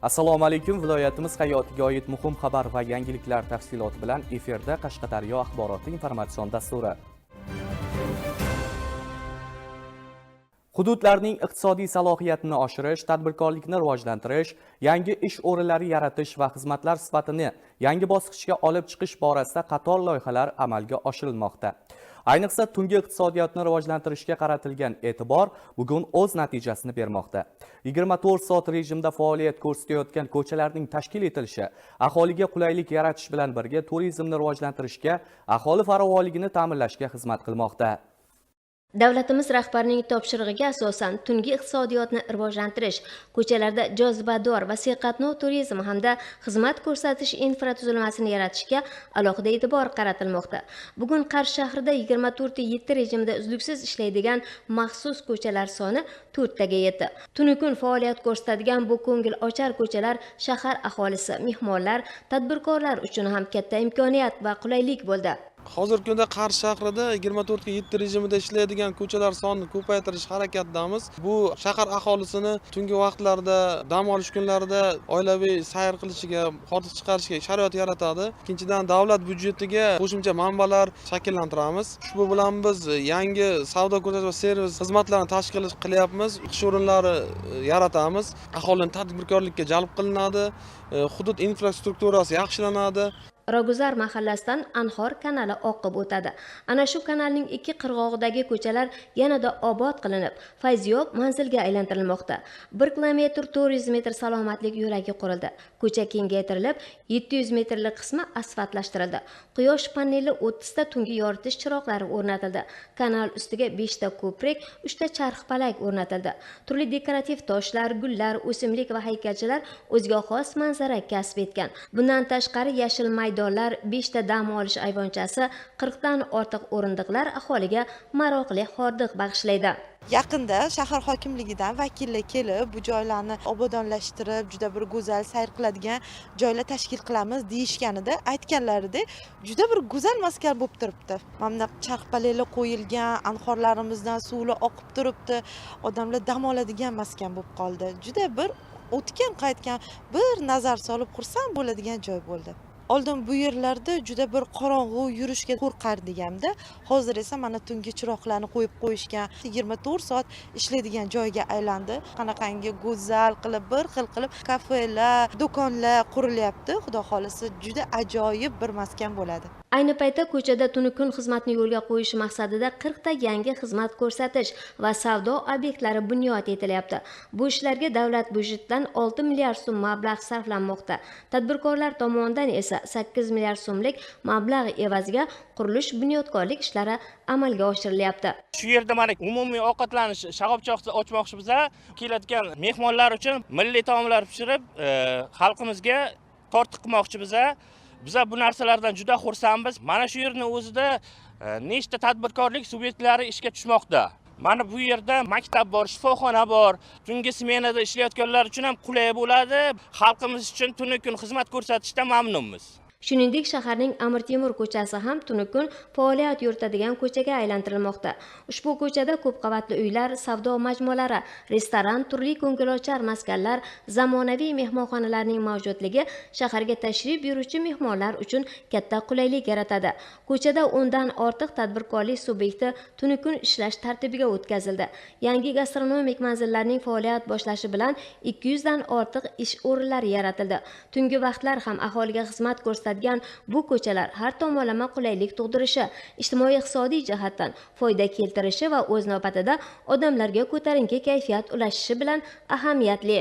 Assalomu alaykum. Viloyatimiz hayotiga oid muhim xabar va yangiliklar tafsiloti bilan efirda Qashqadaryo axboroti informatsion dasturi. Hududlarning iqtisodiy salohiyatini oshirish, tadbirkorlikni rivojlantirish, yangi ish o'rinlari yaratish va xizmatlar sifatini yangi bosqichga olib chiqish borasida qator loyihalar amalga oshirilmoqda. Ayniqsa tungi iqtisodiyotni rivojlantirishga qaratilgan e'tibor bugun o'z natijasini bermoqda. 24 soat rejimda faoliyat ko'rsatayotgan ko'chalarning tashkil etilishi aholiga qulaylik yaratish bilan birga turizmni rivojlantirishga, aholi farovonligini ta'minlashga xizmat qilmoqda. Davlatimiz rahbarining topshirig'iga asosan tungi iqtisodiyotni rivojlantirish, ko'chalarda jozibador va serqatnov turizm hamda xizmat ko'rsatish infratuzilmasini yaratishga alohida e'tibor qaratilmoqda. Bugun Qarshi shahrida 24/7 rejimda uzluksiz ishlaydigan maxsus ko'chalar soni 4 taga yetdi. Tuni-kun faoliyat ko'rsatadigan bu ko'ngil ochar ko'chalar shahar aholisi, mehmonlar, tadbirkorlar uchun ham katta imkoniyat va qulaylik bo'ldi. Hozirgi kunda Qarshi shahrida 24/7 rejimida ishlaydigan ko'chalar sonini ko'paytirish harakatidamiz. Bu shahar aholisini tungi vaqtlarda, dam olish kunlarida oilaviy sayr qilishiga, hordiq chiqarishiga sharoit yaratadi. Ikkinchidan, davlat byudjetiga qo'shimcha manbalar shakllantiramiz. Shu bilan biz yangi savdo ko'rsatish va servis xizmatlarini tashkil qilyapmiz. Ish o'rinlari yaratamiz. Aholining tadbirkorlikka jalb qilinadi. Hudud infrastrukturasi yaxshilanadi. Roguzar mahallasidan Anhor kanali oqib o'tadi. Ana shu kanalning ikki qirg'og'idagi ko'chalar yanada obod qilinib, fayzyob manzilga aylantirilmoqda. 1 kilometr 400 metr salomatlik yo'lagi qurildi. Ko'cha kengaytirilib, 700 metrlik qismi asfaltlashtirildi. Quyosh paneli 30 ta tungi yoritish chiroqlari o'rnatildi. Kanal ustiga 5 ta ko'prik, 3 ta charxpalak o'rnatildi. Turli dekorativ toshlar, gullar, o'simlik va haykalchalar o'ziga xos manzara kasb etgan. Bundan tashqari yashil maydonlar, 5 ta dam olish ayvonchasi, 40 dan ortiq o'rindiqlar aholiga maroqli hordiq bag'ishlaydi. Yaqinda shahar hokimligidan vakillar kelib, bu joylarni obodonlashtirib, juda bir go'zal sayr qiladigan joylar tashkil qilamiz deyishganida, aytganlarida juda bir go'zal maskan bo'lib turibdi. Mana charxpalaklar qo'yilgan, anhorlarimizdan suvlar oqib turibdi. Odamlar dam oladigan maskan bo'lib qoldi. Juda bir o'tgan qaytgan bir nazar solib xursand bo'ladigan joy bo'ldi. Oldin bu yerlarda juda bir qorong'u yurishga qo'rqardiganda, hozir esa mana tungi chiroqlarni qo'yib qo'yishgan, 24 soat ishlaydigan joyga aylandi. Qanaqangi go'zal qilib, bir xil qilib kafelar, do'konlar qurilyapti. Xudo xolisi juda ajoyib bir maskan bo'ladi. Ayni paytda ko'chada tuni-kun xizmatni yo'lga qo'yish maqsadida 40 ta yangi xizmat ko'rsatish va savdo obyektlari bunyod etilyapti. Bu ishlarga davlat byudjetidan 6 milliard so'm mablag' sarflanmoqda. Tadbirkorlar tomonidan esa 8 milliard so'mlik mablag' evaziga qurilish bunyodkorlik ishlari amalga oshirilyapti. Shu yerda mana umumiy ovqatlanish shoxobchasi ochmoqchimiz. Keladigan mehmonlar uchun milliy taomlar pishirib, xalqimizga tortiq qilmoqchimiz. Biz bu narsalardan juda xursandmiz. Mana shu yerning o'zida nechta tadbirkorlik subyektlari ishga tushmoqda. Mana bu yerda maktab bor, shifoxona bor. Tungi smenada ishlayotganlar uchun ham qulay bo'ladi. Xalqimiz uchun tuni-kun xizmat ko'rsatishdan mamnunmiz. Shuningdek, shaharning Amir Temur ko'chasi ham tuni-kun faoliyat yuritadigan ko'chaga aylantirilmoqda. Ushbu ko'chada ko'p qavatli uylar, savdo majmualari, restoran, turli ko'ngilochar maskanlar, zamonaviy mehmonxonalarning mavjudligi shaharga tashrif buyuruvchi mehmonlar uchun katta qulaylik yaratadi. Ko'chada 10 dan ortiq tadbirkorlik subyekti tuni-kun ishlash tartibiga o'tkazildi. Yangi gastronomik manzillarning faoliyat boshlashi bilan 200 dan ortiq ish o'rinlari yaratildi. Tungi vaqtlar ham aholiga xizmat ko'rsatadi. Bu ko'chalar har tomonlama qulaylik tug'dirishi, ijtimoiy-iqtisodiy jihatdan foyda keltirishi va o'z navbatida odamlarga ko'tarinki kayfiyat ulashishi bilan ahamiyatli.